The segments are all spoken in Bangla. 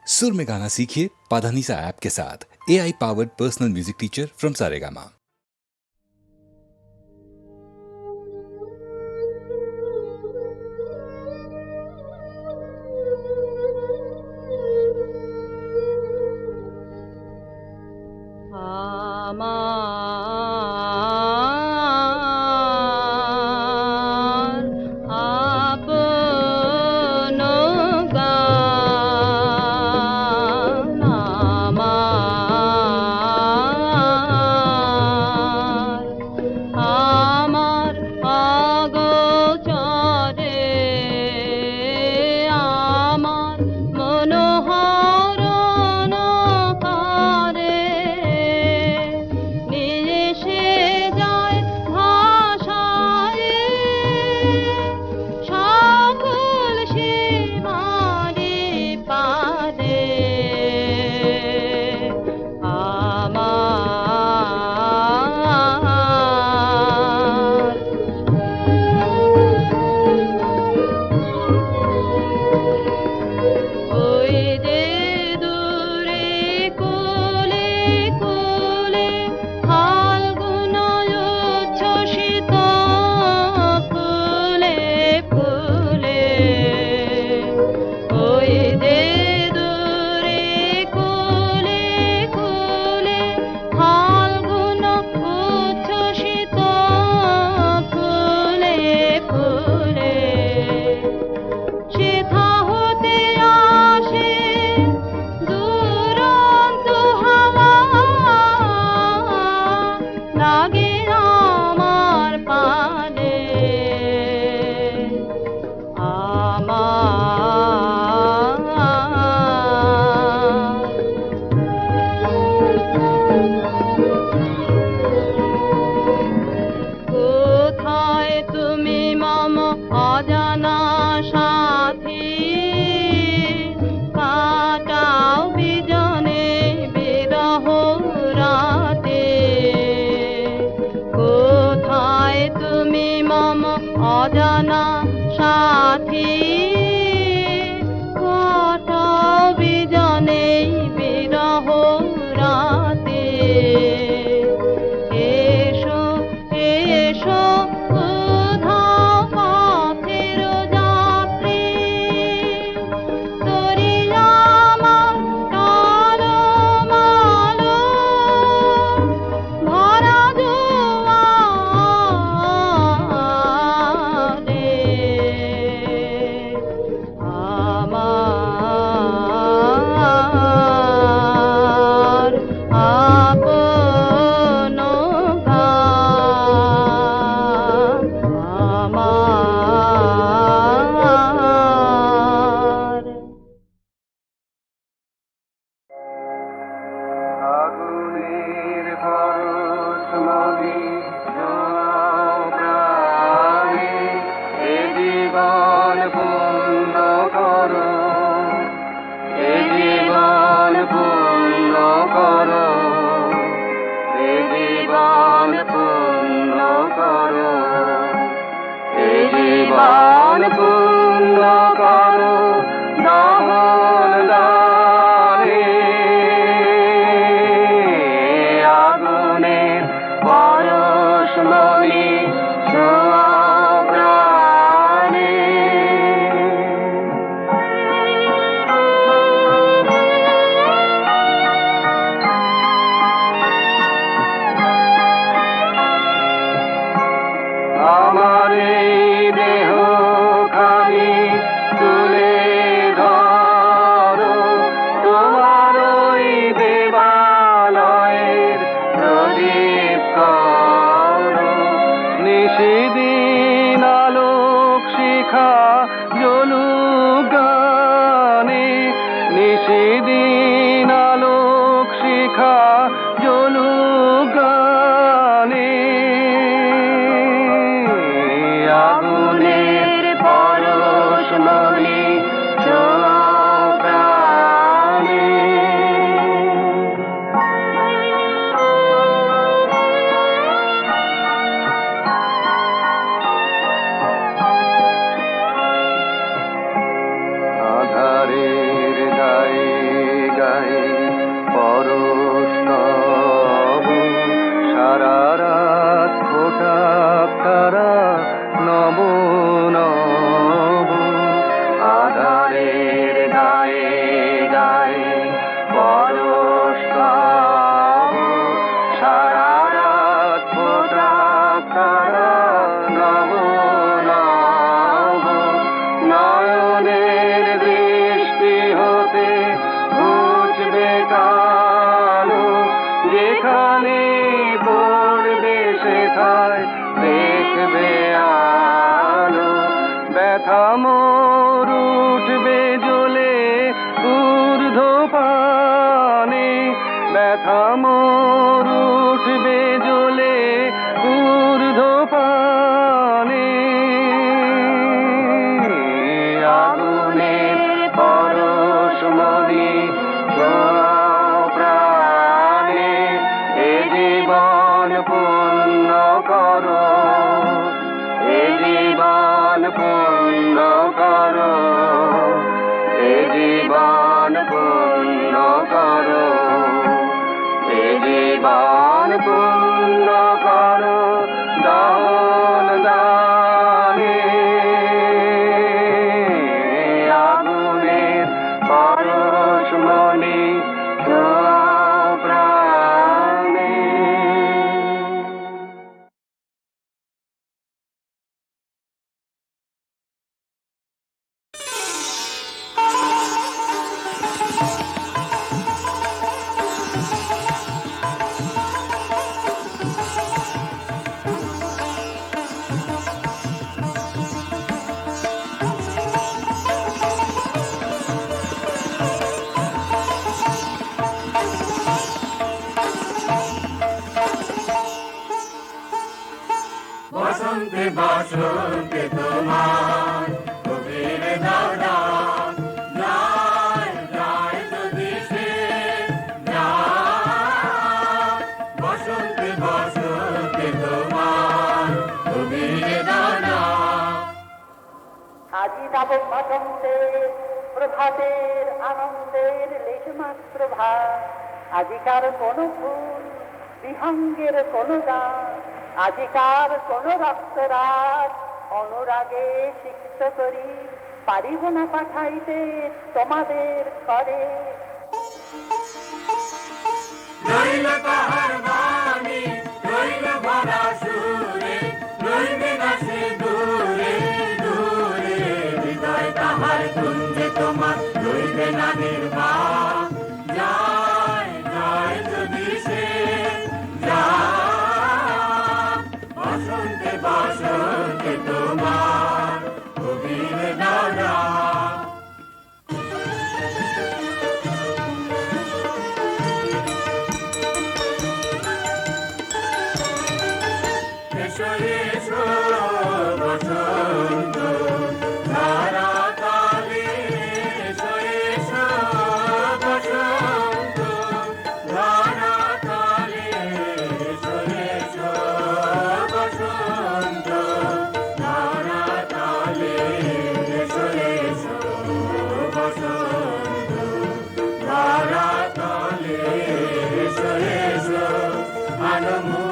सुर में गाना सीखिए पाधानीसा ऐप के साथ। AI powered personal music teacher from Saregama. আধারের গায়ে পানে ব্যথা মোর উঠবে জ্বলে ঊর্ধ্বপানে আগুনের পরশমণি ছোঁয়াও প্রাণে এ জীবন পূর্ণ করো এ জীবন পূর্ণ করো এ জীবন পূর্ণ করো এ জীবন পূর্ণ করো দান দানে আগুনের পরশমণি ছোঁয়াও প্রাণে। বসন্তে বসন্তে তোমার কবির দাদা যায় যায় যদি সে যায় বসন্তে বসন্তে তোমার কবির দাদা আজি যাব বসন্তে প্রভাতের আনন্দের লেশমাত্র ভাব আজিকার কোন ফুল বিহঙ্গের কোন গান আজিকার কোন রক্তরাগ অনুরাগে সিক্ত করি পারিব না পাঠাইতে তোমাদের ঘরে রইল তাহার বাণী রইল ভরা সুরে রইবে না সে দূরে দূরে হৃদয় তাহার কুঞ্জে তোমার রইবে না নির্বাণ যায় যায় যদি সে যায় বসন্তে বসন্তে তোমার কবির দাদা এসো এসো বসন্ত ধারা কালে এসো এসো বসন্ত ধারা কালে এসো এসো বসন্ত ধারা কালে এসো এসো বসন্ত ধারা কালে এসো এসো আনমো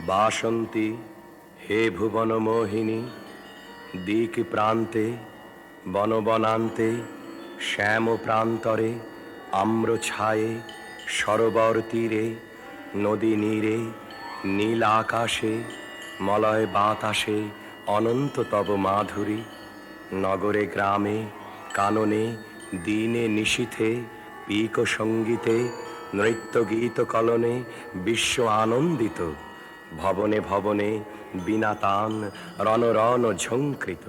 বাসন্তী হে ভুবন মোহিনী দিক প্রান্তে বনবনান্তে শ্যাম প্রান্তরে আম্র ছায়ে সরোবর তীরে নদী নীরে নীল আকাশে মলয় বাতাসে অনন্ত তব মাধুরী নগরে গ্রামে কাননে দিনে নিশীথে পিক সঙ্গীতে নৃত্য গীত কলনে বিশ্ব আনন্দিত ভবনে ভবনে বিনা তান রণ রণ ঝঙ্কৃত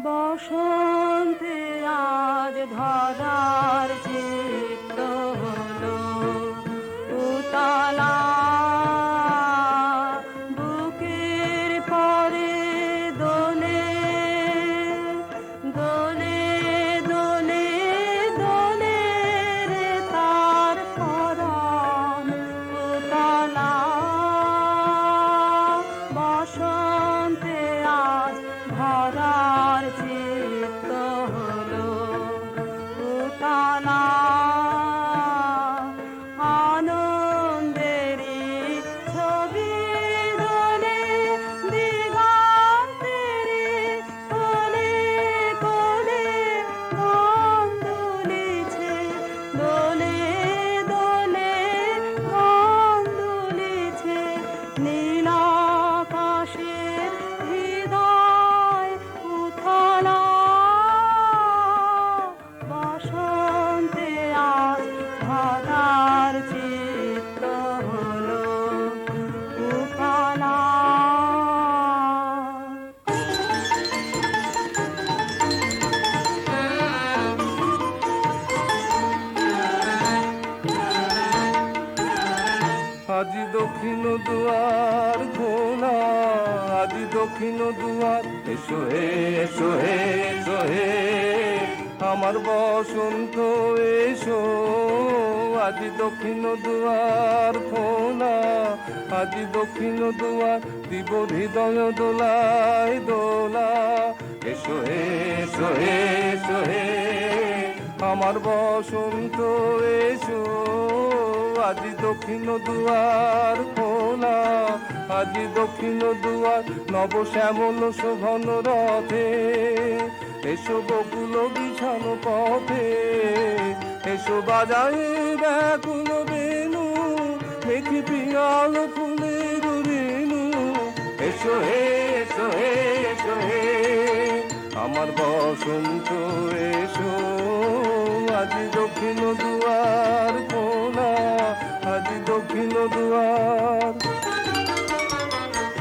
বসন্তে আজ ধরার চিত্ত হলো উতলা বুকের পরে দোলে দোলে দোলে দোলে রে তার পরাণ উতলা বসন্তে আজ ধরার চিত্ত দক্ষিণ দুয়ার খোলা, আজি দক্ষিণ দুয়ার। এসো হে এসো হে এসো হে আমার বসন্ত এসো, আজি দক্ষিণ দুয়ার খোলা, আজি দক্ষিণ দুয়ার। দিব হৃদয় দোলায় দোলা, এসো হে এসো হে এসো হে আমার বসন্ত এসো, আজি দক্ষিণ দুয়ার খোলা, আজি দক্ষিণ দুয়ার। নব শ্যামল শোভন রথে এসো বকুল বিছানো পথে, এসো বাজায় ব্যাকুল বেনু, মেঘি পিয়াল ফুলের রেণু। এসো হে এসো হে এসো হে আমার বসন্ত এসো, আজি দক্ষিণ দুয়ার খোলা, আজি দক্ষিণ দুয়ার।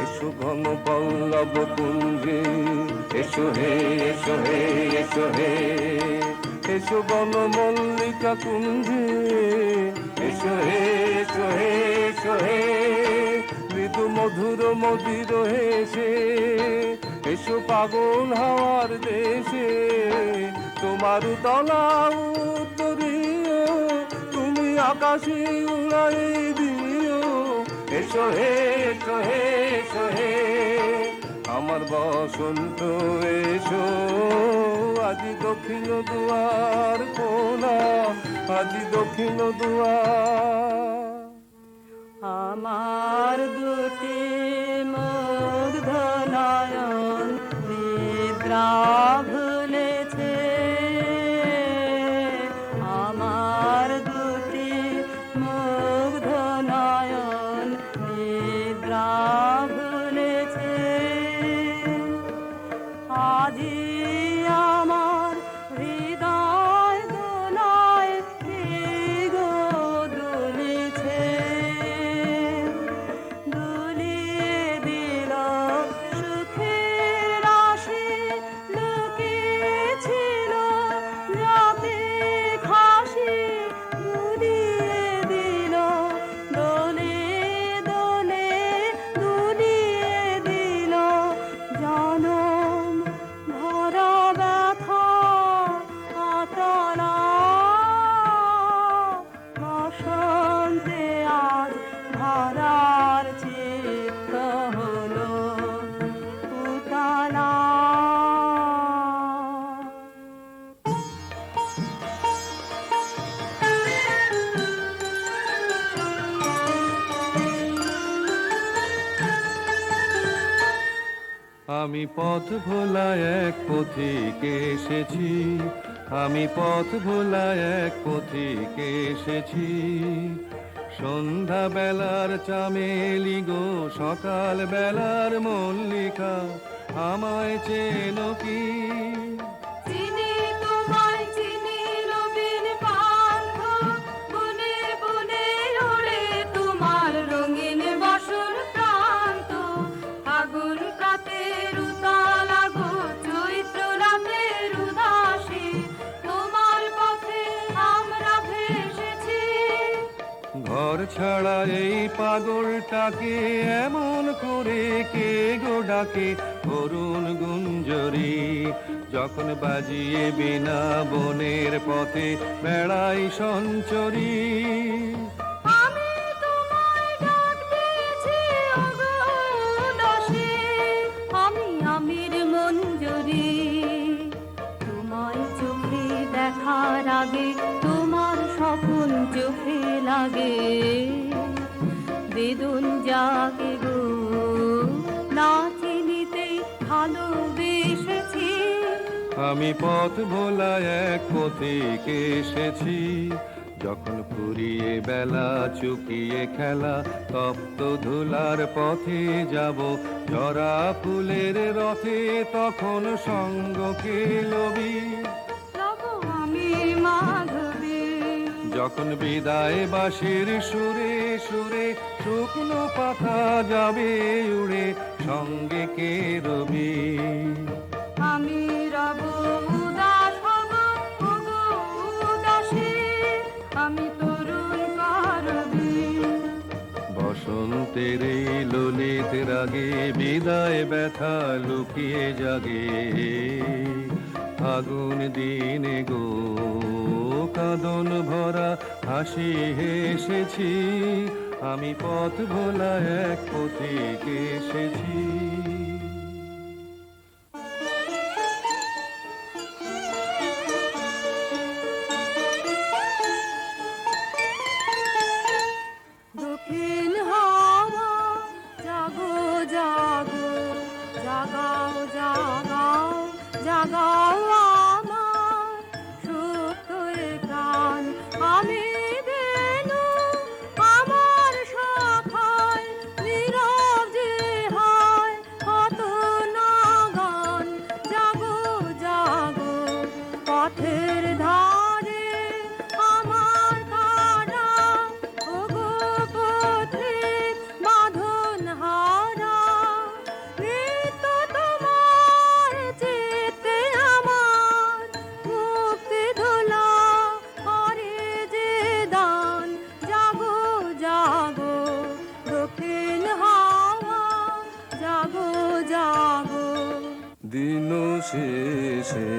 এসো ঘন পল্লব কুঞ্জে, এসো হে এসো হে এসো হে এসো বন মল্লিকা কুঞ্জে, এসো হে এসো হে এসো হে মৃদু মধুর মদির হেসে, এসো পাগল হাওয়ার দেশে। তোমার তলা উত্তরীয়, তুমি আকাশে উড়াই দিও। এসো হে এসো হে এসো হে আমার বসন্ত এসো, আজি দক্ষিণ দুয়ার খোলা, আজি দক্ষিণ দুয়ার। আমার দুটি মুগ্ধ নয়ন নিদ্রা ভুলেছে, আমার দুটি মুগ্ধ নয়ন নিদ্রা ভুলেছে। আজি আমার হৃদয় দোলায় গো দুলিছে, দুলিয়ে দিল সুখের রাশি, লুকিয়েছিল রাতে খাসি, দুলিয়ে দিল দোলে দোলে, দুলিয়ে দিল জনম ভরা ব্যথা অতলা। বসন্তে আজ ধরার চিত্ত হলো উতলা। আমি পথ ভোলা এক পথিকে এসেছি, আমি পথ ভোলা এক পথিকে এসেছি। সন্ধ্যা বেলার চামেলি গো, সকাল বেলার মল্লিকা, আমায় চেনো কি? চিনি তোমায় চিনি রবিন পান্থ, বনে বনে ওড়ে তোমার রঙিন বাসর প্রান্ত। আগুন প্রাতের উতালা গো, চৈত্র রাতের উদাসী, তোমার পথে আমরা ভেসেছি। ঘর ছাড়া এই পাগলটাকে এমন করে কে গো ডাকে, করুণ গুঞ্জরি যখন বাজিয়ে বিনা বনের পথে বেড়াই সঞ্চরি। আমি তোমায় ডাক দিয়েছি ওগো দাসী, আমি আমির মঞ্জরি। তোমায় চোখে দেখার আগে তোমার স্বপন চোখে লাগে, বেদন জাগে গো না চিনিতেই ভালোবেসেছি। আমি পথ ভোলা এক পথিকে এসেছি, যখন ফুরিয়ে বেলা চুকিয়ে খেলা, তপ্ত ধুলার পথে যাব জরা ফুলের রথে, তখন সঙ্গকে লবি। তবু আমি মাধবী, যখন বিদায় বাঁশির সুরে সুরে শুকনো পাতা যাবে উড়ে, সঙ্গে কে রবি। আমি রব উদাস হব ওগো উদাসী, আমি তরুণ পারবি। বসন্তে জাগে বিদায় ব্যথা লুকিয়ে জাগে আগুন দিনে গো কাঁদন ভরা হাসি হেসেছি আমি পথ ভোলা এক পথিক এসেছি দক্ষিণ হাওয়া জাগো জাগো জাগাও জাগাও জাগাও আমার সুপ্ত এ প্রাণ আমি বেনু আমার সখায় নীরব যে হয় কত নাগান জাগো জাগো পথের ধারে আমার কারা ওগো পথিক বাঁধন হারা নৃত্য তোমার চিত্তে আমার মুক্তি ধুলা করে যে দান জাগো জাগো দক্ষিণ হাওয়া জাগো জাগো দিন শেষে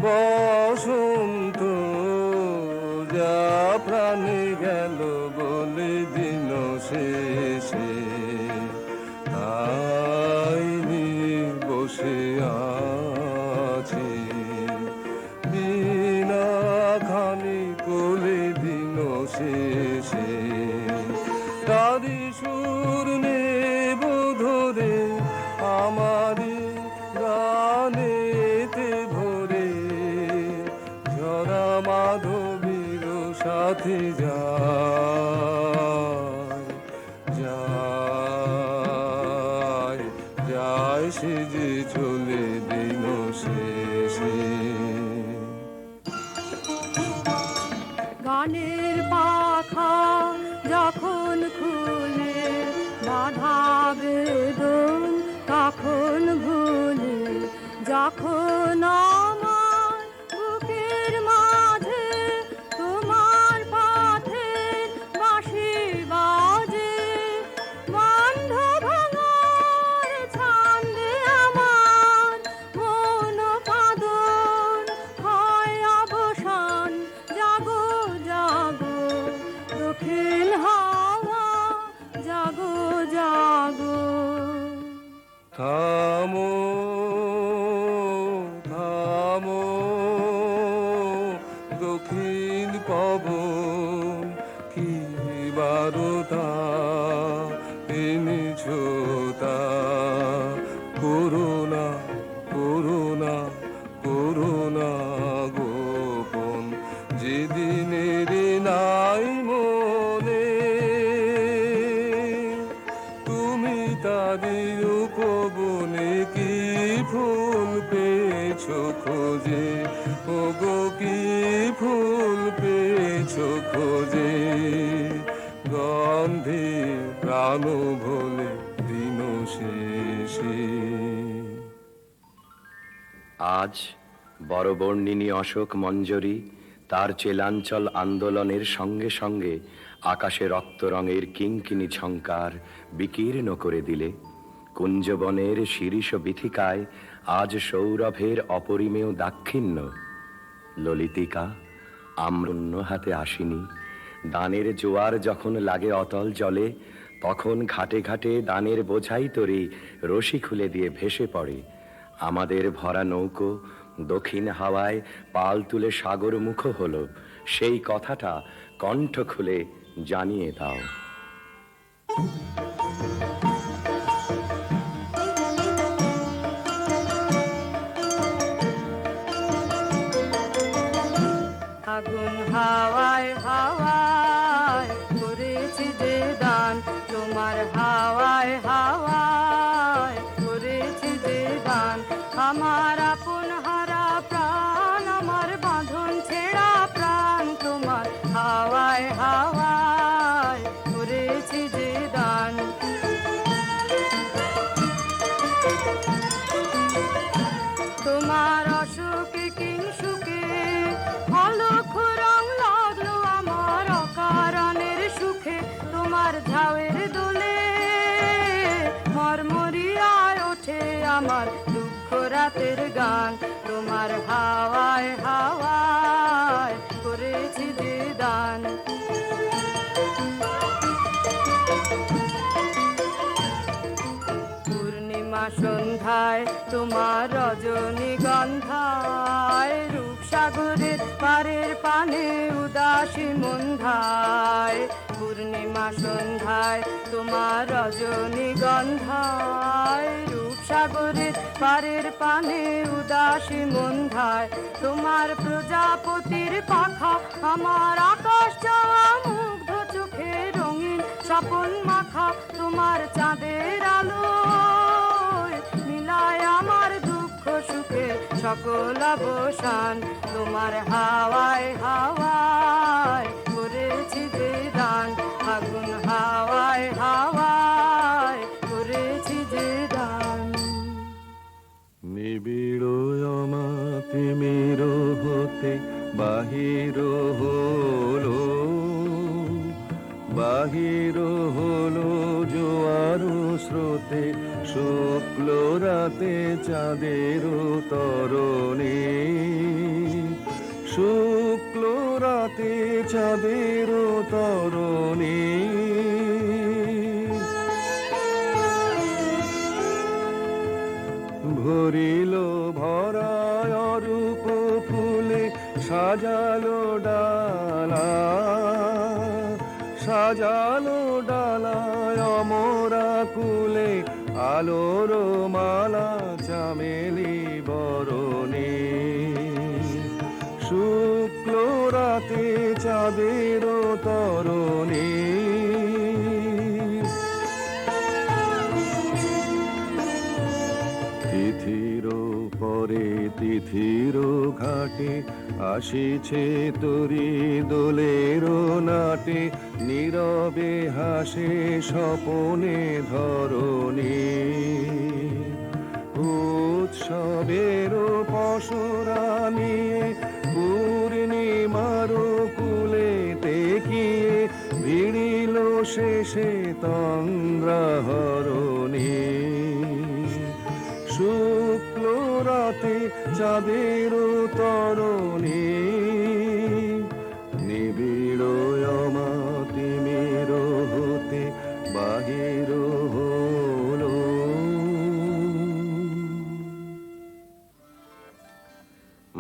বসন্ত যা প্রাণে গেল বলে দিন শেষে আইনি বসে আছি বিনা খানি কোলে দিন শেষে তারি সুর নেব ধরে আমারি গানেতে ভরে ঝরা মাধবীর সাথে যায় যায় যায় সে যে চলে দিন শেষে গানের পাখা যখন খুলে বাধা বেদন তখন ভুলে যখন আমার বুকের মাঝে তোমার পথের বাঁশি বাজে বন্ধ ভাঙার ছন্দে আমার মন পাদন হয় অবসান জাগো জাগো দক্ষিণ হাওয়া জাগো জাগো থামো থামো দক্ষিণ পবন কি বারতা এনেছ তা করোনা করোনা করোনা গোপন যেদিনের নাই মনে তুমি তারি উপবনে কি ফুল পেয়েছো খোঁজে ওগো কি ফুল পেয়েছো খোঁজে গন্ধে প্রাণ ভোলে দিন শেষে আজ বড়বর্ণিনী অশোক মঞ্জরি তার চেলাঞ্চল আন্দোলনের সঙ্গে সঙ্গে আকাশে রক্ত রঙের কিঙ্কিনি ঝঙ্কার বিকীর্ণ করে দিলে কুঞ্জবনের শিরীষ বিথিকায় আজ সৌরভের অপরিমেয় দাক্ষিণ্য ললিতিকা আম্রন্য হাতে আসিনি দানের জোয়ার যখন লাগে অতল জলে তখন ঘাটে ঘাটে দানের বোঝাই তরি রশি খুলে দিয়ে ভেসে পড়ে আমাদের ভরা নৌকো দক্ষিণ হাওয়ায় পাল তুলে সাগর মুখ হলো সেই কথাটা কণ্ঠ খুলে জানিয়ে দাও আগুন হাওয়ায় হাওয়ায় করেছি যে দান তোমার হাওয়ায় হাওয়ায় করেছি যে দান আমার আপন হারা প্রাণ আমার বাঁধন ছেঁড়া প্রাণ তোমার হাওয়ায় হাওয়ায় করেছি যে দান তোমার অসুখে কিংসুকে অলক্ষ রং লাগলো আমার অকারণের সুখে তোমার ঝাউয়ের দোলে আমার দুঃখ রাতের গান, তোমার হাওয়ায় হাওয়ায় করেছি যে দান। পূর্ণিমা সন্ধ্যায় তোমার রজনীগন্ধায়, রূপসাগরের পারের পানে উদাসী মন্ধায়। পূর্ণিমা সন্ধ্যায় তোমার রজনীগন্ধায়, রূপসাগরের পারের পানে উদাসী মন্ধায়। তোমার প্রজাপতির পাখা আমার আকাশ চাওয়া মুগ্ধ চোখে রঙিন স্বপন মাখা, তোমার চাঁদের আলো মিলায় আমার দুঃখ সুখে সকল অবসান। তোমার হাওয়ায় হাওয়ায় করেছি যে দান, আগুন হাওয়ায় হাওয়ায় করেছি যে দান। নিবিড় অমাতিমির হতে বাহির হলো, বাহির হলো জোয়ার স্রোতে, শুক্ল রাতে চাঁদের তরণে, শুক্ল রাতে চাঁদের তরণে। ভরিল ভরায় রূপ ফুলে সাজালো ডালা, সাজালো ডালায় অমরা কুলে, আলোর মালা চামেলি বরণে। শুক্ল রাতে চাঁদের তরণে, তিথির পরে তিথির ঘাটে আসিছে তরি দোলের নাটে, নীরবে হাসে স্বপনে ধরণী। উৎসবের পসরা নিয়ে পূর্ণিমার কুলে তেকিয়ে, ভিড়িল শেষে তন্দ্রাহরণী। শুক্ল রাতে চাঁদের তরণী, নিবিড় অমাতিমির হতে বাহির হলো।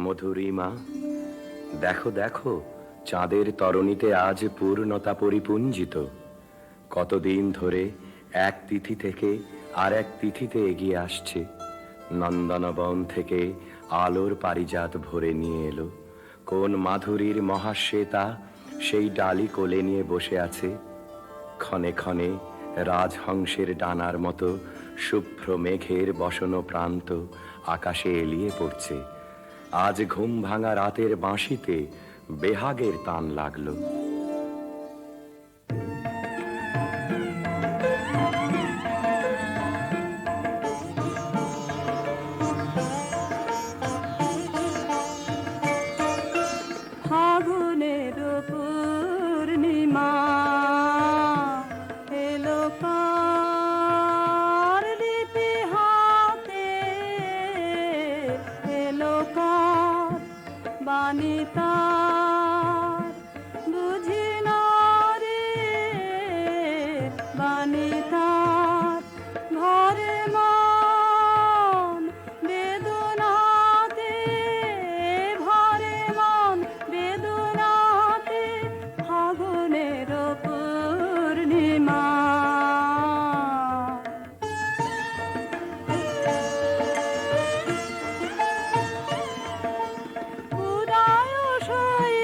মধুরিমা, দেখো দেখো চাঁদের তরণীতে আজ পূর্ণতা পরিপুঞ্জিত। কতদিন ধরে এক তিথি থেকে আর এক তিথিতে এগিয়ে আসছে। নন্দনবন থেকে আলোর পারিজাত ভরে নিয়ে এলো। কোন মাধুরীর মহাশ্বেতা সেই ডালি কোলে নিয়ে বসে আছে। ক্ষণে ক্ষণে রাজহংসের ডানার মতো শুভ্র মেঘের বসন প্রান্ত আকাশে এলিয়ে পড়ছে। আজ ঘুম ভাঙা রাতের বাঁশিতে বেহাগের তান লাগলো। ফাগুনের পূর্ণিমা এলো কার লিপি হাতে, এলো কার বাণী তার বুঝি না রে, বাণী তার ঘরে মন বেদনাতে, ভরে মন বেদনাতে, ফাগুনের পূর্ণিমা। উদয় সই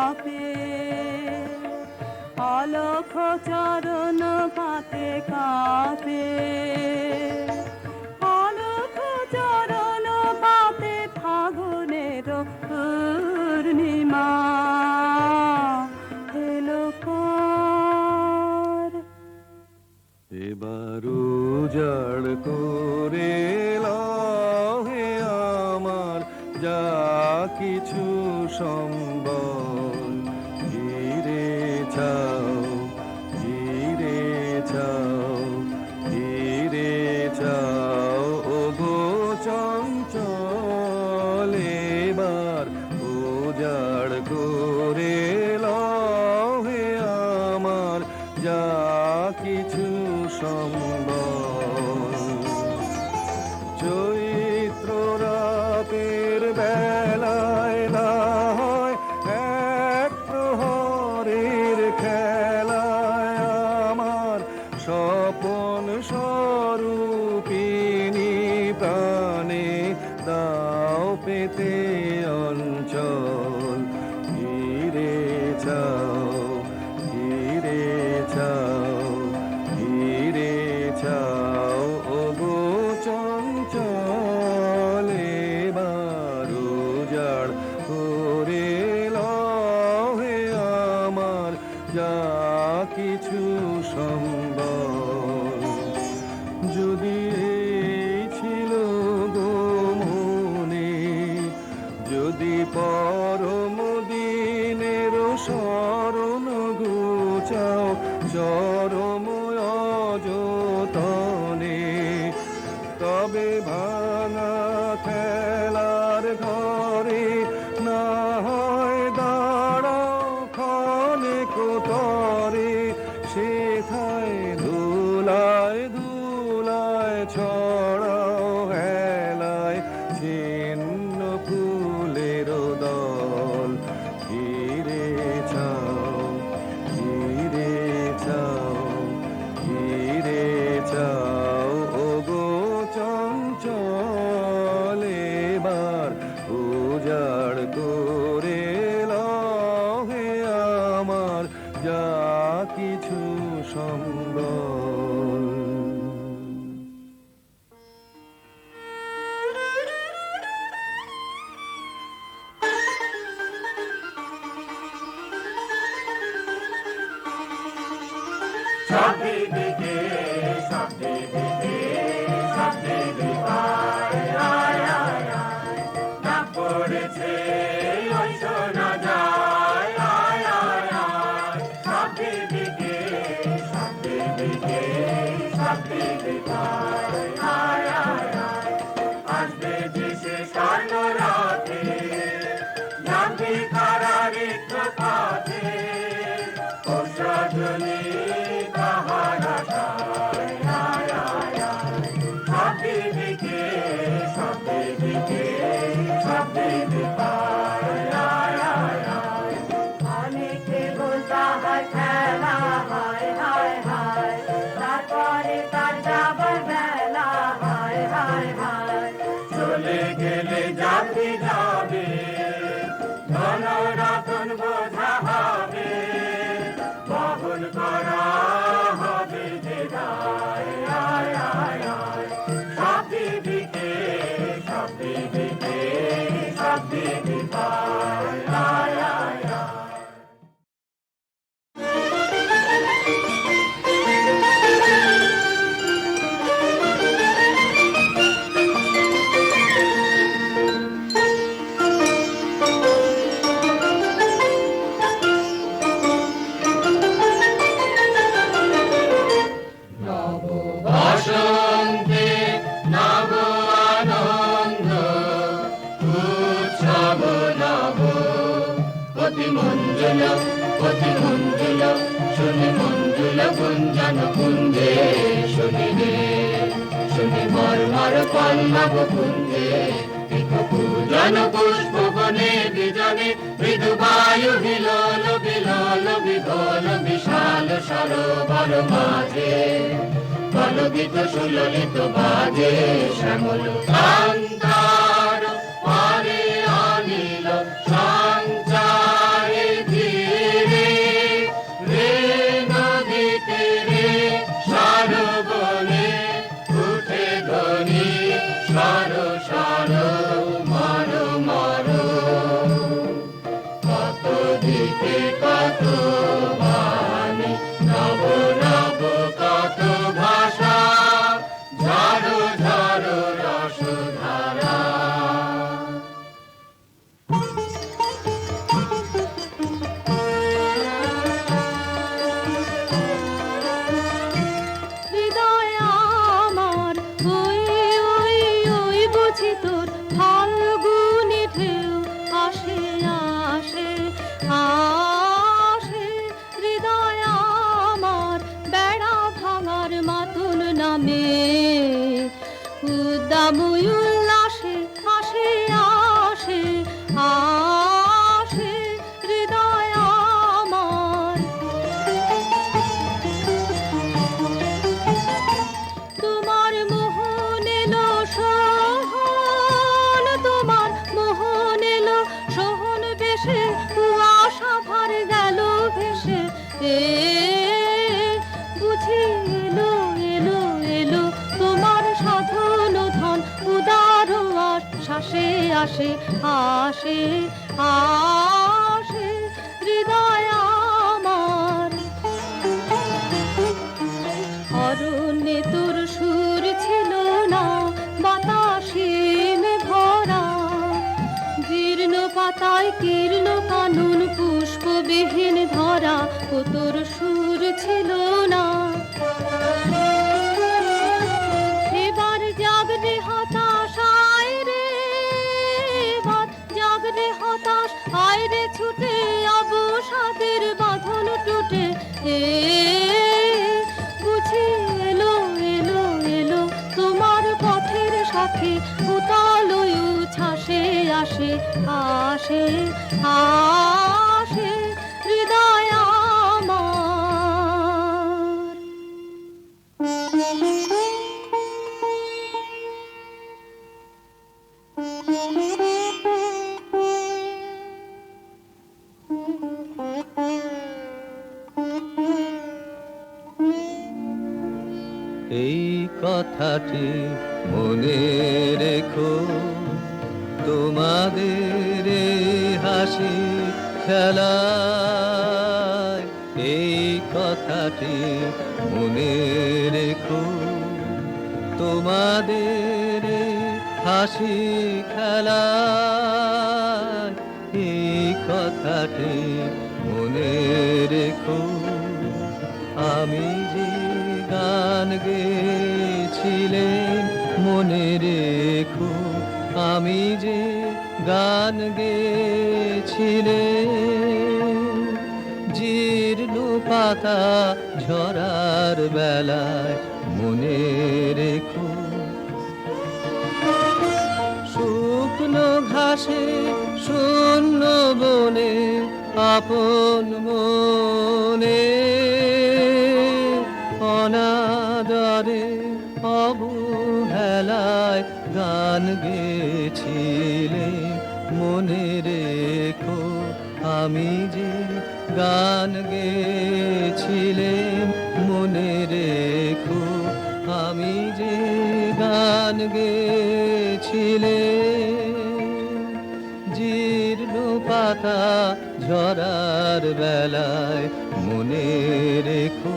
কাঁপে, অলখ চরণ পাতে কাঁপে, অলখ চরণ পাতে ফাগুনের পূর্ণিমা এলো কার। এবার উজাড় করে লহে আমার যা কিছু সম্বল, ঘিরে চাও, ঘিরে চাও, ঘিরে চাও, ও গো চঞ্চল এবার উজাড় করে লহে আমার যা কিছু সম্বল। চৈত্র রাতের বেলায় না হয় এক প্রহরের খেলায় আমার স্বপন স্বরূপিণী প্রাণে দাও পেতে অঞ্চল, ঘিরে চাও, ঘিরে চাও, ঘিরে চাও, ও গো চঞ্চল এবার উজাড় করে লহে আমার যা কিছু সম্বল। যদি এই ছিল গো মনে, যদি পরম দিনের শরণ গুচাও চরম অযতনে, তবে ভাঙা খেলার ঘরে না হয় দাঁড়াও ক্ষণে কোতরে, সেথায় ধুলায় ধুলায় ছড়াও হেলায় ছিন্ন ফুলের দল, ঘিরে চাও, ঘিরে চাও, ঘিরে চাও, ও গো চঞ্চল এবার উজাড় করে লহে আমার যা কিছু সম্বল। সব দিকে, সব দিকে, সব দিকে আয়, আয়, আয়, আয়। ডাক পড়েছে ওই শোনা যায়, আয়, আয়, আয়। সব দিকে, সব দিকে, সব দিকে আয়, আয়, আয়, আয়। আসবে যে সে স্বর্ণ রাতে, যাবে কারা রিক্ত পথে, ও সজনী কাহার আশায়, আয়, আয়, আয়। সব দিকে, সব দিকে, সব দিকে আয়, আয়, আয়, আয়। অনেকে বলতা হয় খেলা হয়, হায় হায়, তারপরে তার যাবার বেলা হয়, হায় হায়। চলে গেলে যাবি যাবে, ধনরতন বোঝা হবে, বহন করা হবে যে দায়, আয়, আয়, আয়। সব দিকে, সব দিকে, সব দিকে আয়, আয়, আয়, আয়। বসন্তে নব আনন্দ, উৎসব নব, অতি মঞ্জুল, অতি মঞ্জুল, শুনি মঞ্জুল গুঞ্জন কুঞ্জে, শুনি রে, শুনি মর্মর পল্লব কুঞ্জে, পূজন পুষ্প বনে বিজনে, মৃদু বায়ু হিলোল বিলোল বিভোল, বিশাল সরোবর মাঝে কলগীত সুললিত বাজে, শ্যামল কান্তার পারে অনিল সঞ্চারে দিকে কত বাণী, নব নব কত ভাষা, ঝাড়ো ঝাড়ো রসধারা। হৃদয় আমার ওই ওই ওই বুঝি তোর ফাল্গুনি ঢেউ আসে আসে আসে। হৃদয় আমার বেড়া ভাঙার মাতুল নামে, উদ্দাম উল্লাসে আসে আসে আসে। হৃদয় আমার তোমার মোহন এলো সোহন, তোমার মোহন এলো সোহন বেশে, কুয়াশা ভার গেল ভেসে। বুঝি এলো এলো এলো তোমার সাধন ধন, উদার আশ্বাসে আসে আসে আসে। হৃদয় আমার অরণ্যে তোর সুর ছিল না, বাতাসিন ভরা, জীর্ণ পাতায় কীর্ণ কানন পুষ্পবিহীন ধরা, ও তোর সুর ছিল না। এবার জাগরে হতাশ আয় রে, এবার জাগরে হতাশ আয় রে ছুটে, অবসাদের বাঁধন টুটে। বুঝি এলো এলো এলো তোমার পথের সাথে, উতাল উচ্ছ্বাসে আসে আসে আসে। হৃদয় আমার এই কথাটি মনে রেখো, তোমাদের এই হাসি খেলায়। এই কথাটি মনে রেখো, তোমাদের এই হাসি খেলায়। এই কথাটি মনে রেখো, আমি যে গান গেয়েছিলেন মনে রেখো, আমি যে গান গেয়েছিলেন। জীর্ণ পাতা ঝরার বেলায় মনে রেখো, শুকনো ঘাসে শূন্য বনে আপন মনে, অনাদরে অবহেলায় গান গেয়েছিলেন মনে রেখো, আমি যে গান গেয়েছিলেন মনে রেখো, আমি যে গান গেয়েছিলেন। জীর্ণ পাতা ঝরার বেলায় মনে রেখো,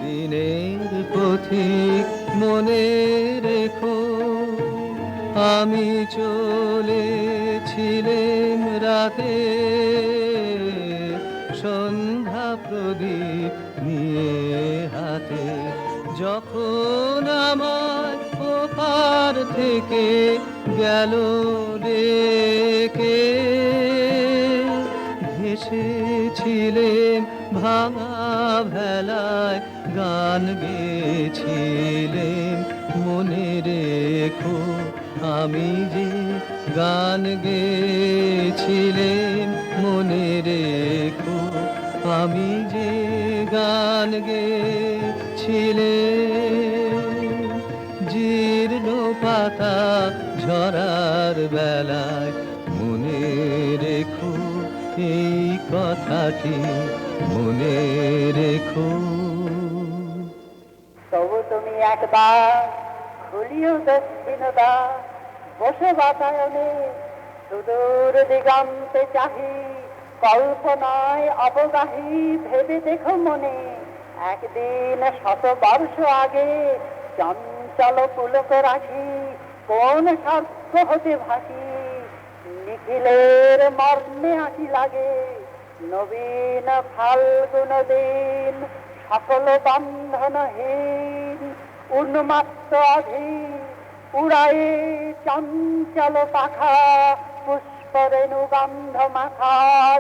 দিনের পথিক মনে রেখো, আমি চলেছিলেম রাতে সন্ধ্যা প্রদীপ নিয়ে হাতে। যখন আমার ওপার থেকে গেল ডেকে, ভেসেছিলেম ভাঙা ভেলায় গান গেয়েছিলেম মনে রেখো, আমি যে গান গেয়েছিলেম মনে রেখো, আমি যে গান গেয়েছিলেম। জীর্ণ পাতা ঝরার বেলায় মনে রেখো, এই কথাটি মনে রেখো। তবু তুমি একবার খুলিও দক্ষিণতা, বসে বাতায়নে সুদূর দিগন্তে চাহি, কল্পনায় অবগাহী, ভেবে দেখো মনে একদিন 100 বর্ষ আগে চঞ্চল পুলক রাখি কোন স্বার্থ হতে ভাসি, নিখিলের মর্মে আঁকি লাগে নবীন ফাল্গুন দিন, সকল বন্ধনহীন উন্মাত্ত অধীন, উড়ায়ে চঞ্চল পাখা, পুষ্পরেণু গন্ধ মাখা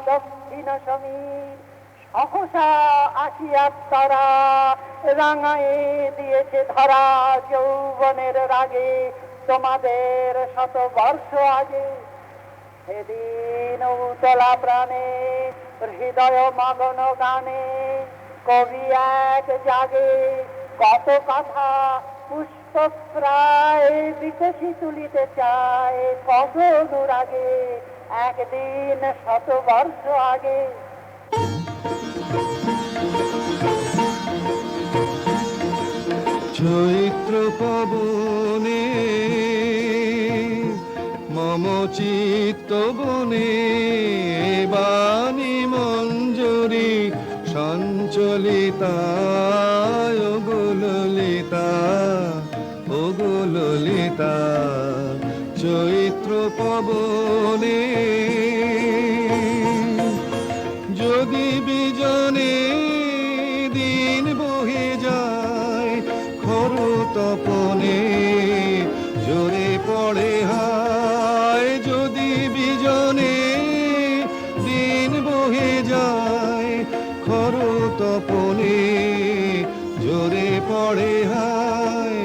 দক্ষিণ সমীর, সহসা আসিয়া তারা রাঙায়ে দিয়েছে ধরা যৌবনের রাগে তোমাদের 100 বর্ষ আগে। সেদিন উতলা প্রাণে হৃদয় মগন গানে কবি এক জাগে, কত কথা পুষ্প প্রায় বিকশি তুলিতে চায় কত অনুরাগে একদিন 100 বর্ষ আগে। চৈত্র পবনে মম চিত্ত বনে, বাণী মঞ্জুরি সঞ্চলিতা, ওগো ললিতা, ওগো ললিতা। চৈত্র পবনে যদি বিজনে দিন বহে যায়, খর তপনে জোরে পড়ে হায়, যদি বিজনে দিন বহে যায়, খর তপনে জোরে পড়ে হায়,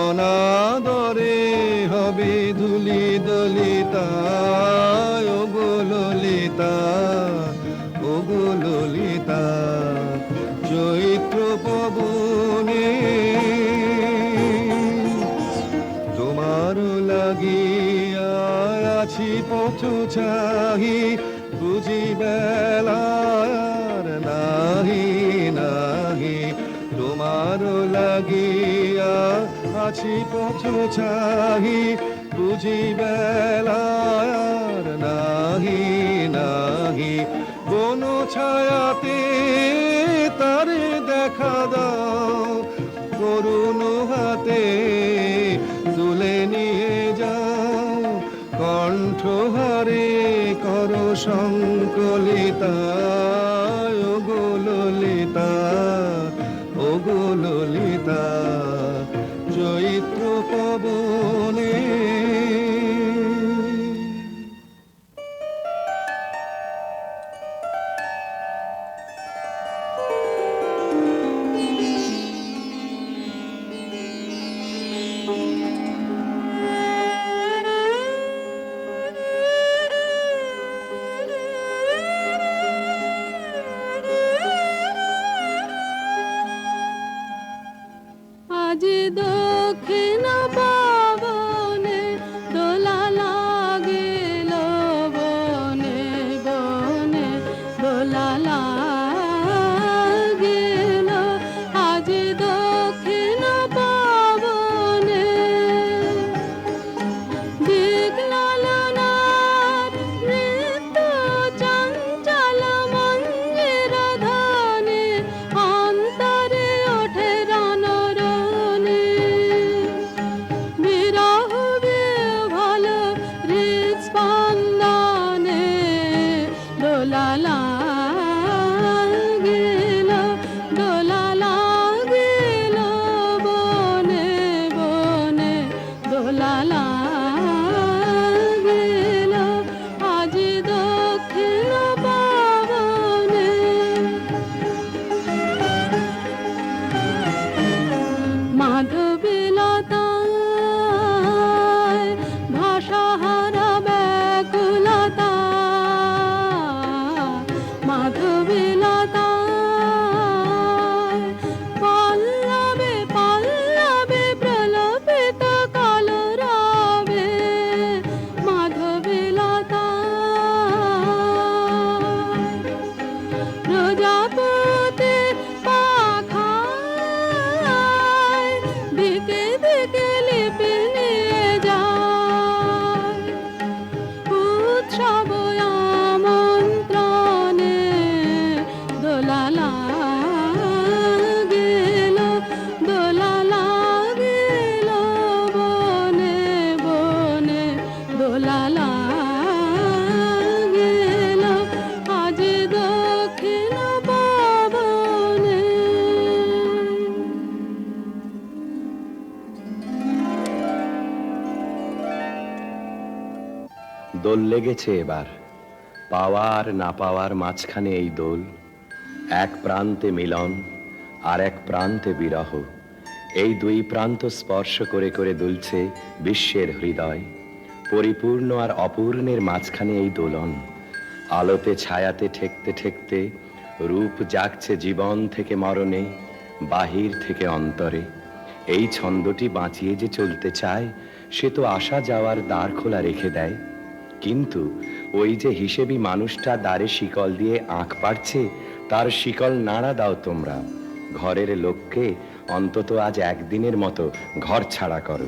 অনাদরে হবে ধুলি দলিতা, ওগো ললিতা, ওগো ললিতা। চৈত্র পবনে তোমার লাগিয়া আছি পথ চাহি, বুঝি বেলার নাহি নাহি, তোমার লাগিয়া আছি পথ চাহি, বুঝি বেলার নাহি নাহি, বন ছায়াতে তারে দেখা দাও, করুণ হাতে তুলে নিয়ে যাও, কণ্ঠহারে কর সংকলিতা, ওগো ললিতা, ওগো ললিতা। চৈত্র পবনে আজ দক্ষিণ পবনে দোলা লাগিল বনে বনে, দোলা লাগিল আজ দক্ষিণ পবনে, দিগ্লালনার নৃত্য চঞ্চল মঞ্জির ধ্বনি, অন্তরে ওঠে রণরণি, বিরহ বিহ্বল হৃৎস্পন্দনে দোলা লাগিল দোল লেগেছে এবার, পাওয়ার না পাওয়ার মাঝখানে এই দোল। এক প্রান্তে মিলন, আর এক প্রান্তে বিরহ। এই দুই প্রান্ত স্পর্শ করে করে দুলছে বিশ্বের হৃদয়। পরিপূর্ণ আর অপূর্ণের মাঝখানে এই দোলন। আলোতে ছায়াতে ঠেকতে ঠেকতে রূপ জাগছে জীবন থেকে মরণে, বাহির থেকে অন্তরে। এই ছন্দটি বাঁচিয়ে যে চলতে চায়, সে তো আসা যাওয়ার দ্বার খোলা রেখে দেয়। কিন্তু ওই যে হিসেবি মানুষটা দ্বারে শিকল দিয়ে আঁক পাড়ছে, তার শিকল নাড়া দাও তোমরা। ঘরের লোককে অন্তত আজ একদিনের মতো ঘর ছাড়া করো।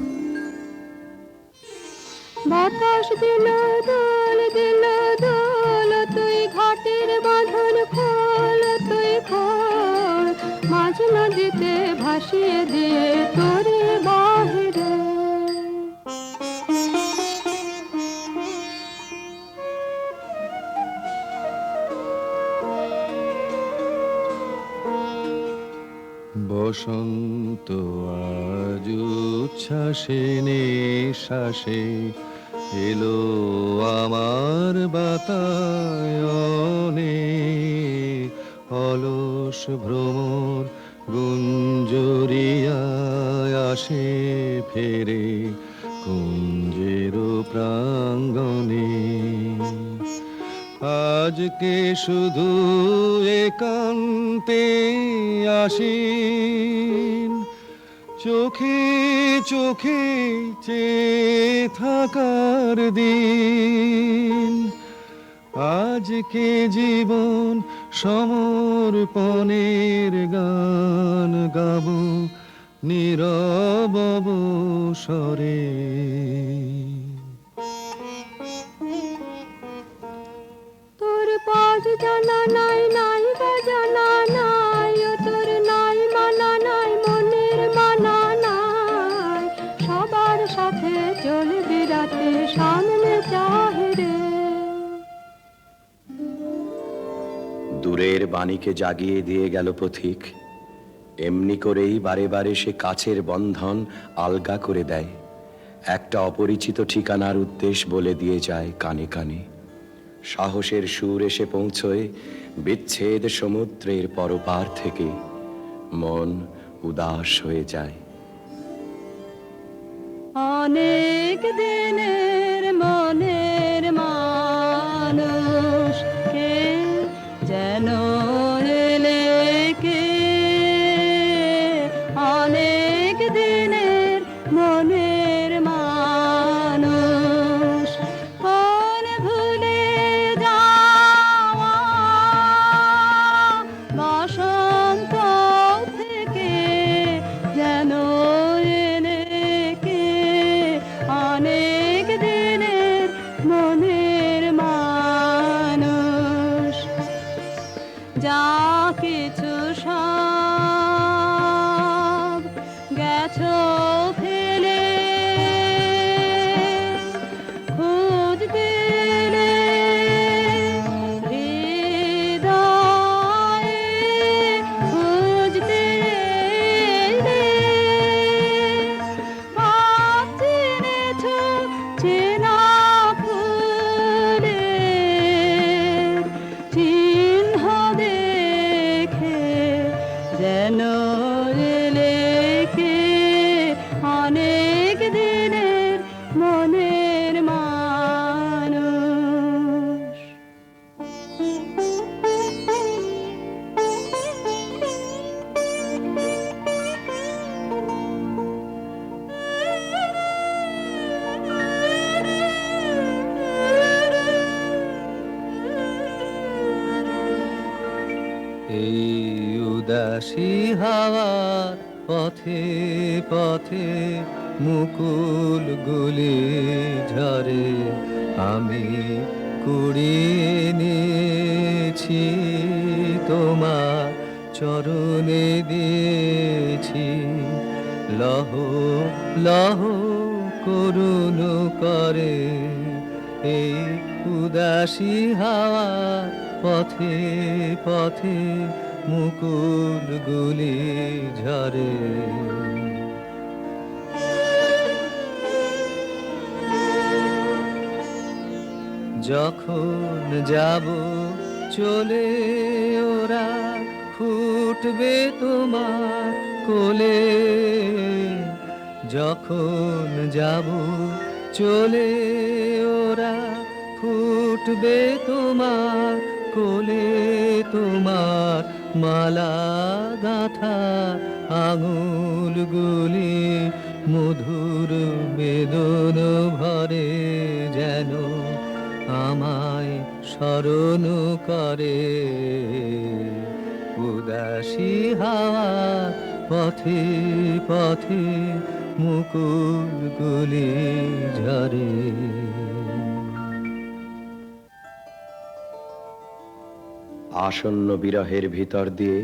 বাতাস দিল দোল দিল দোল, তুই ঘাটের বাঁধন খোল, তুই খোল, মাঝ নদীতে ভাসিয়ে দিয়ে তোরে বাহিরে। বসন্ত আজ উচ্ছ্বাসে নিঃশ্বাসে এলো আমার বাতায়নে। অলস ভ্রমর গুঞ্জরিয়ায় আসে ফেরে কুঞ্জের প্রাঙ্গণে। আজকে শুধু একান্তে আসেন, চোখে চোখে চেয়ে থাকার দিন। আজকে জীবন সমর্পণের গান গাবো নীরব অবসরে। তোর পদ জানা নাই, নাই বাজানা নাই, ও তোর নাই মানা নাই, মনের মানা নাই। সবার সাথে চলবি রাতে সামনে চাহিরে। দূরের বাণীকে জাগিয়ে দিয়ে গেল পথিক। এমনি করেই বারে বারে সে কাছের বন্ধন আলগা করে দেয়। একটা অপরিচিত ঠিকানার উদ্দেশ বলে দিয়ে যায় কানে কানে। সাহসের সুর এসে পৌঁছয় বিচ্ছেদ সমুদ্রের পরপার থেকে। মন উদাস হয়ে যায়। অনেক দিনের মনের মানুষ কে যেন এলে কে, অনেক দিনের মনের মানুষ। কোন ভুলে যাওয়া বসন্ত থেকে যেন এলে কে, অনেক দিনের মনের মানুষ। যা কিছু সব গেছো ফেলে, খোঁজ দিলে হৃদয়ে, খোঁজ দিলে ভাব চিনেছো চেনা ফুলের চিহ্ন দেখে যেন এলে কে, অনেক দিনের মনের মানুষ। এই উদাসী হাওয়ার পথে পথে মুকুল গুলি ঝরে, আমি কুড়িয়ে নিয়েছি তোমার চরণে দিয়েছি। লহ লহ করুণ করে এই উদাসী হাওয়া পথে পথে মুকুল গুলি ঝরে। যখন যাব চলে ওরা ফুটবে তোমার কোলে, যখন যাব চলে ওরা ফুটবে তোমার কোলে, তোমার মালা গাঁথা আঙুলগুলি মধুর বেদন ভরে যেন আমায় স্মরণ করে। উদাসী হাওয়া পথে পথে মুকুলগুলি ঝরে। আসন্ন বিরহের ভিতর দিয়ে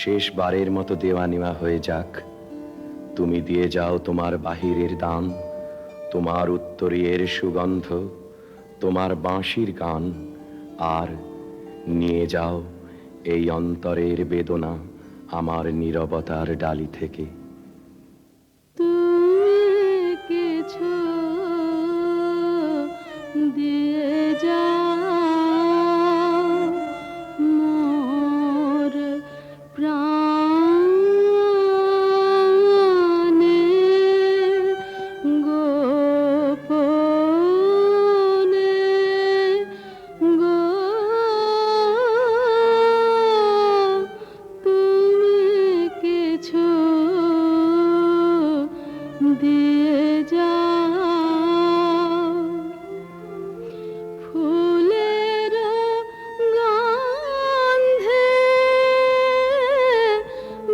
শেষবারের মতো দেওয়া নেওয়া হয়ে যাক। তুমি দিয়ে যাও তোমার বাহিরের দান, তোমার উত্তরীয়ের সুগন্ধ, তোমার বাঁশির গান, আর নিয়ে যাও এই অন্তরের বেদনা আমার নীরবতার ডালি থেকে। তুমি কিছু দিয়ে যাও মোর প্রাণে গোপনে গো, তুমি কিছু দিয়ে যাও ফুলের গন্ধে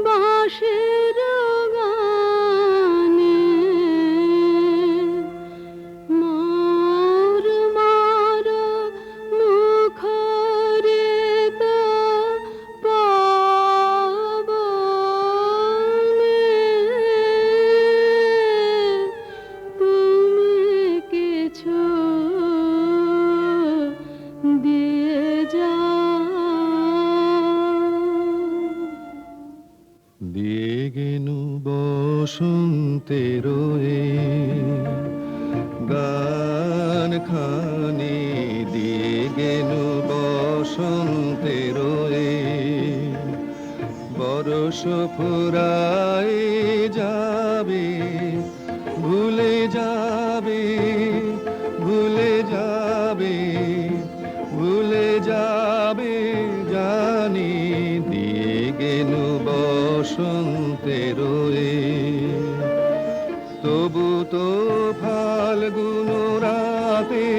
বাঁশির গানে মোর মার মুখরিত পাবনে তুমি কিছু দিয়ে যাও। দিয়ে গেনু বসন্তের গান খানি, দিয়ে গেনু বসন্তের বরস ফুরাই যাবে, ভুলে যাবে, ভুলে যাবে, ভুলে যাবে জানি, দিয়ে গেনু বসন্তের তবু তো ফাল্গুন রাতে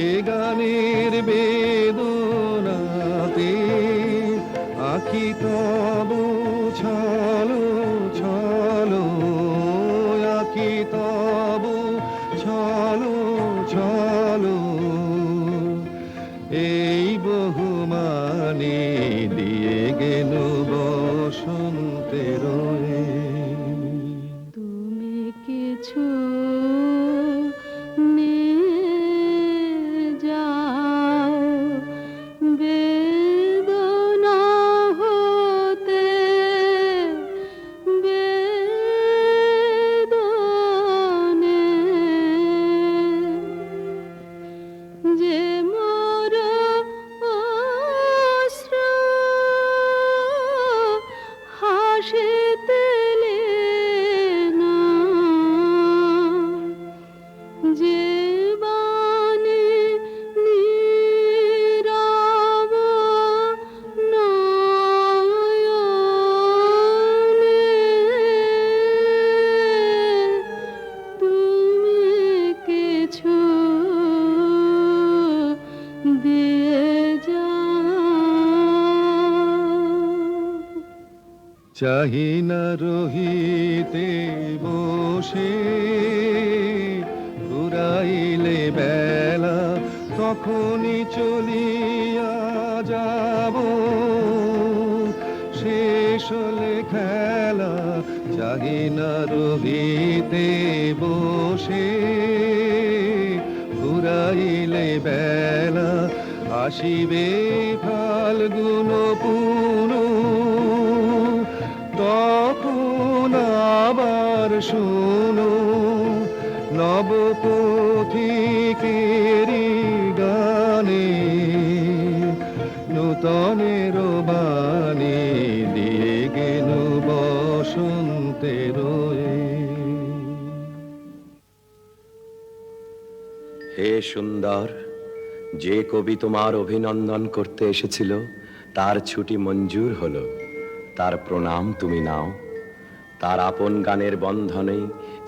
এ গানের বেদনাতে আঁখি তবু ছলো ছলো, আঁখি তবু ছলো ছলো, এই বহুমানে দিয়ে গেল বসন্তের। তুমি কিছু নিয়ে যাও বেদনা হতে বেদনে, যে মোর অশ্রু হাসিতে না, যে বাণী নীরব নয়নে তুমি কিছু দিয়ে যাও। চাহি না রহিতে বসে, ঘুরাইলে বেলা তখনই চলিয়া যাব, শেষ হলে খেলা। চাহি না রহিতে বসে, ঘুরাইলে বেলা আসিবে ফাল্গুন পুন, তখন আবার শোনো নবপথিকেরি গানে নূতনের বাণী দিয়ে গেল বসন্তের হে সুন্দর, যে কবি তোমার অভিনন্দন করতে এসেছিল তার ছুটি মঞ্জুর হলো, তার প্রণাম তুমি নাও। তার আপন গানের বন্ধনে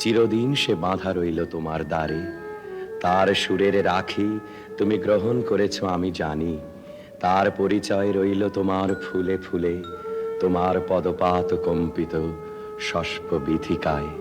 চিরদিন সে বাঁধা রইল তোমার দ্বারে। তার সুরের রাখি তুমি গ্রহণ করেছ আমি জানি, তার পরিচয় রইল তোমার ফুলে ফুলে, তোমার পদপাত কম্পিত শস্প বিথিকায়।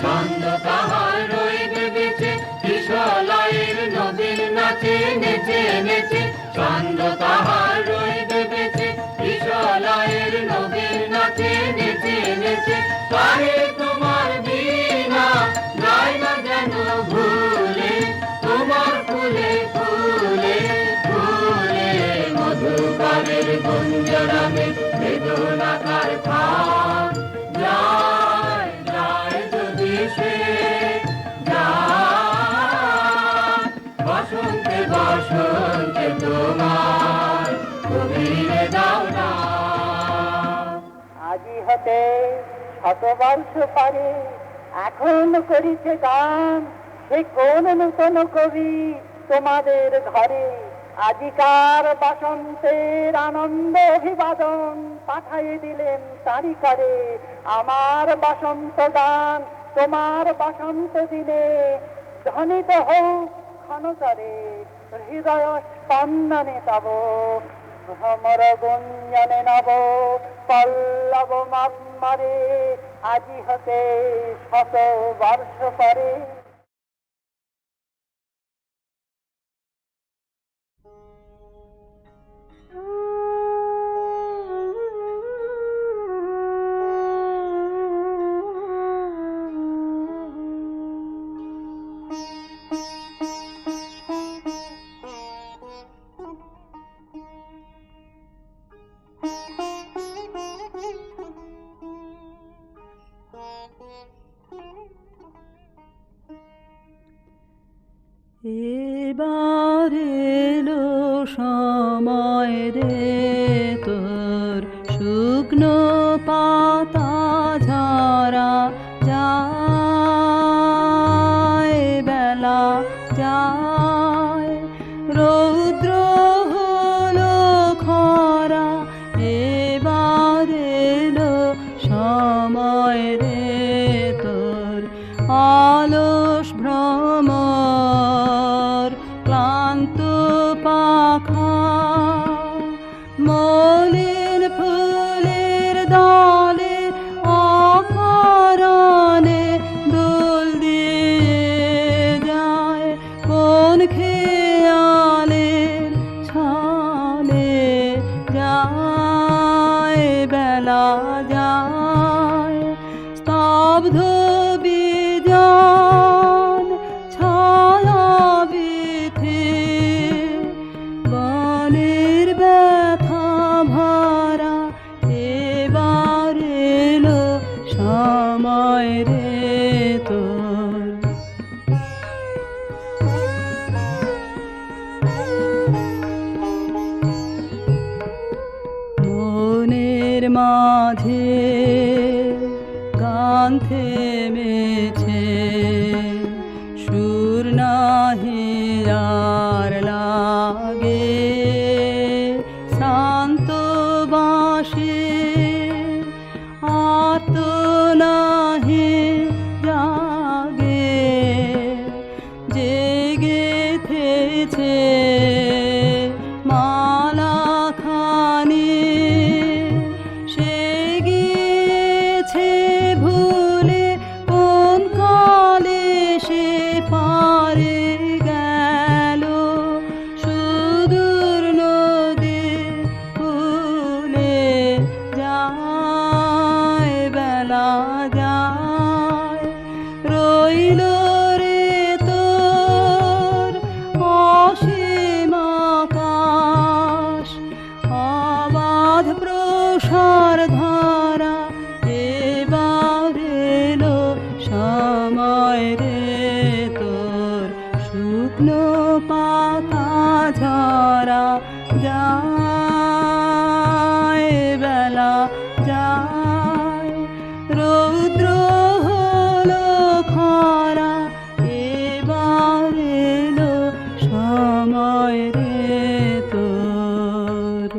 ছন্দ তাহার রইবে বেঁচে কিশলয়ের নবীন নাচে নেচে নেচে। ছন্দ তাহার রইবে বেঁচে কিশলয়ের নবীন নাচে নেচে নেচে। তারে তোমার বিনা যায় না যেন ভুলে, তোমার ফুলে ফুলে ফুলে মধুকরের গুঞ্জরণে বেদনাকার থাম যায় যায় যদি সে যায়। বসন্তে বসন্তে তোমার কবিরে দাও না। আজি হতে শতবর্ষ পরে এখন করিছে গান সে কোন নূতন কবি তোমাদের ঘরে। আজিকার বসন্তের আনন্দ অভিবাদন পাঠাইয়ে দিলেন তারি করে। আমার বসন্ত গান তোমার বসন্ত দিনে ধ্বনিত হোক ক্ষণতরে। হৃদয় স্পন্দনে তব ভ্রমর গুঞ্জনে নব পল্লব মারে। আজি হতে শত বর্ষ পরে। এবার এলো সময় রে তোর শুকনো পাতা ঝরা যায়, বেলা যায় রৌদ্র হলো খরা। এবার এলো সময় রে তোর অলস ভ্রমর ক্লান্ত পাখা। মলিন ফুলের দলে অকারণে দোল দিয়ে যায় কোন খেয়ালের ছলে। যায় বেলা যায় স্তব্ধ বিজন ছায়া বিথে। বনের ব্যথা ভরা এবার এলো সময় রে তোর। মনের মাঝে গান থেমেছে, সুর নাহি আর লাগে। শান্ত বাঁশি আর্ত নাহি জাগে, জেগেছে মালা খানি। সে গিয়েছে ভুলে কোন কালে সে পারে গেল সুদূর নদী ফুলে। যায় বেলা যায় রইল রে তোর অসীম আকাশ। আবার ঝরা যায়, বেলা যায়, রৌদ্র হলো খরা, এবার এলো সময় রে তোর।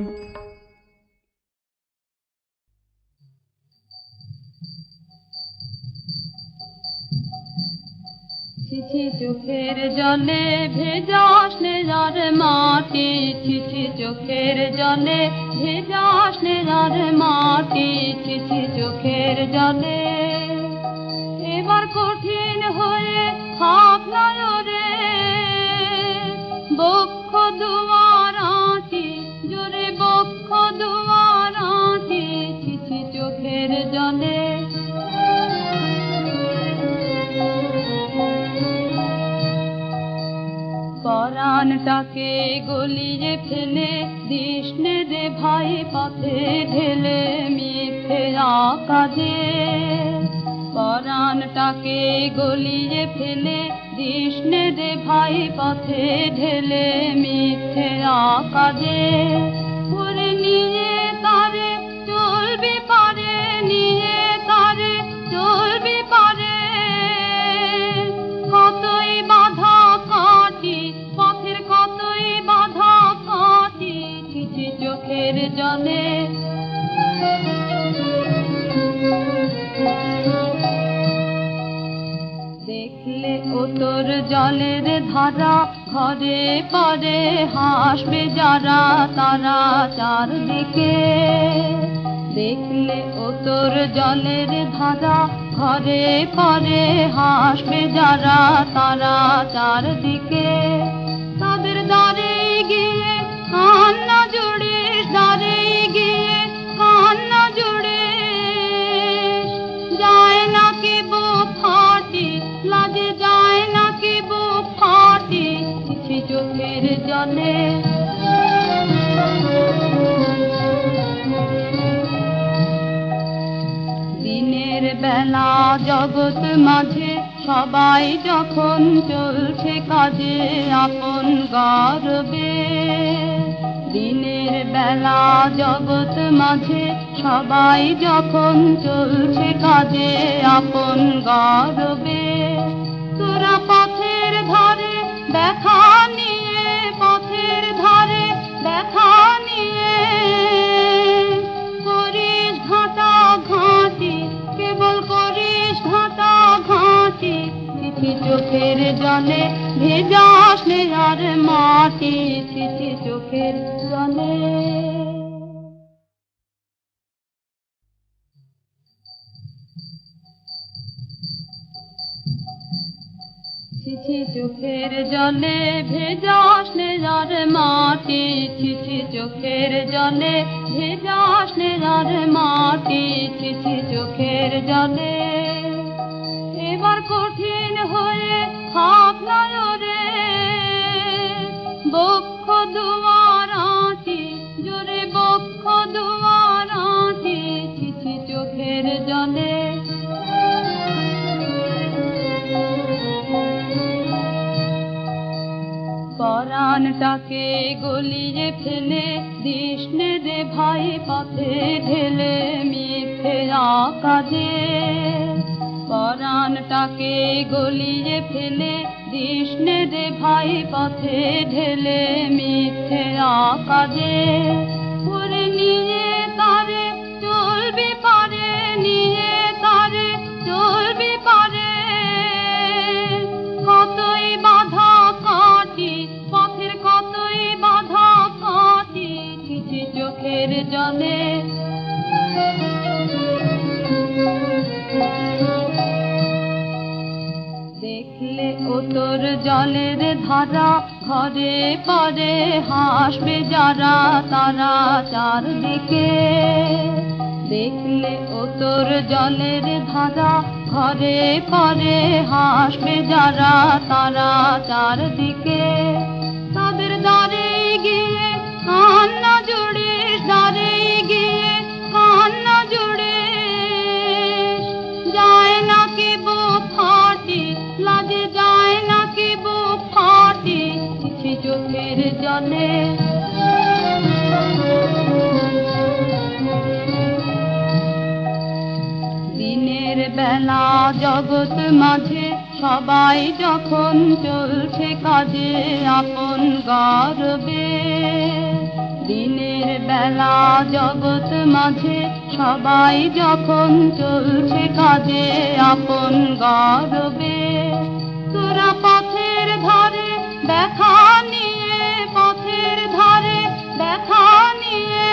ছিছি চোখের জলে ভেজাস নেজার মাটি, ছিছি চোখের জলে ভেজাস নেজার মাটি, ছিছি চোখের জলে। এবার কঠিন হয়ে হাত নয়রে, বক্ষ দুয়ার আঁটি, জোরে বক্ষ দুয়ার আঁটি, ছিছি চোখের জলে। পরাণটাকে গলিয়ে ফেলে দিস নে রে ভাই পথে ঢেলে মিথ্যে কাজে। পরাণটাকে গলিয়ে ফেলে দিস নে রে ভাই পথে ঢেলে মিথ্যে কাজে। ওরে নিয়ে তারে চলবি পারে, নিয়ে তারে চলবি পারে, কতই বাধা কাটি পথের, কতই বাধা কাটি, ছিছি চোখের জলে। দেখলে ও তোর জলের ধারা, ঘরে পরে হাসবে যারা তারা চারদিকে। দেখলে ও তোর জলের ধারা, ঘরে পরে হাসবে যারা তারা চারদিকে। তাদের দ্বারে গিয়ে কান্না জুড়িস, দ্বারে গিয়ে কান্না জুড়িস, যায় না কি বুক ফাটি, লাজে যায় না কি বুক ফাটি, ছিছি চোখের জলে। দিনের বেলা জগৎ মাঝে সবাই যখন চলছে কাজে আপন গর্বে। দিনের বেলা জগৎ মাঝে সবাই যখন চলছে কাজে আপন গর্বে। তোরা পথের ধারে দেখা নিয়ে, পথের ধারে দেখা নিয়ে, করিস ঘাটা ঘাঁটি, কেবল করিস ঘাটা ঘাঁটি, ছিছি চোখের জলে ভেজাস নেজার মাটি, ছিছি চোখের জলে। ছিছি চোখের জলে ভেজাস নেজার মাটি, ছিছি চোখের জলে ভেজাস নেজার মাটি, ছিছি চোখের জলে। এবার কঠিন হয়ে হাত নয়রে, বক্ষ দুয়ার আঁটি, জোরে বক্ষ দুয়ার আঁটি, ছিছি চোখের জলে। পরাণটাকে গলিয়ে ফেলে দিস নে রে ভাই পথে ঢেলে মিথ্যে কাজে। পরাণটাকে গলিয়ে ফেলে দিস নে রে ভাই পথে ঢেলে মিথ্যে কাজে। ওরে নিয়ে তারে চলবি পারে, নিয়ে তারে চলবি পারে, কতই বাধা কাটি পথের, কতই বাধা কাটি, ছিছি চোখের জলে। দেখলে ও তোর জলের ধারা, ঘরে পরে হাসবে যারা তারা চারদিকে। দেখলে ও তোর জলের ধারা, ঘরে পরে হাসবে যারা তারা চারদিকে। তাদের দ্বারে গিয়ে কান্না জুড়িস, দ্বারে গিয়ে কান্না জুড়িস, যায় না কি বুক ফাটি, লাজে যায় না কি বুক ফাটি, ছিছি চোখের জলে। দিনের বেলা জগৎ মাঝে সবাই যখন চলছে কাজে আপন গর্বে, দিনের বেলা জগৎ মাঝে সবাই যখন চলছে কাজে আপন গর্বে, তোরা পথের ধারে দেখা নিয়ে, পথের ধারে দেখা নিয়ে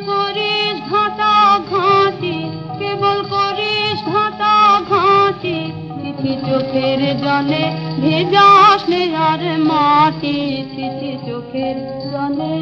করিস ঘাটা ঘাঁটি, কেবল করিস ঘাটা ঘাঁটি, চিঠি চোখের জলে ভেজাস নে আর মাটি, চিঠি চোখের জলে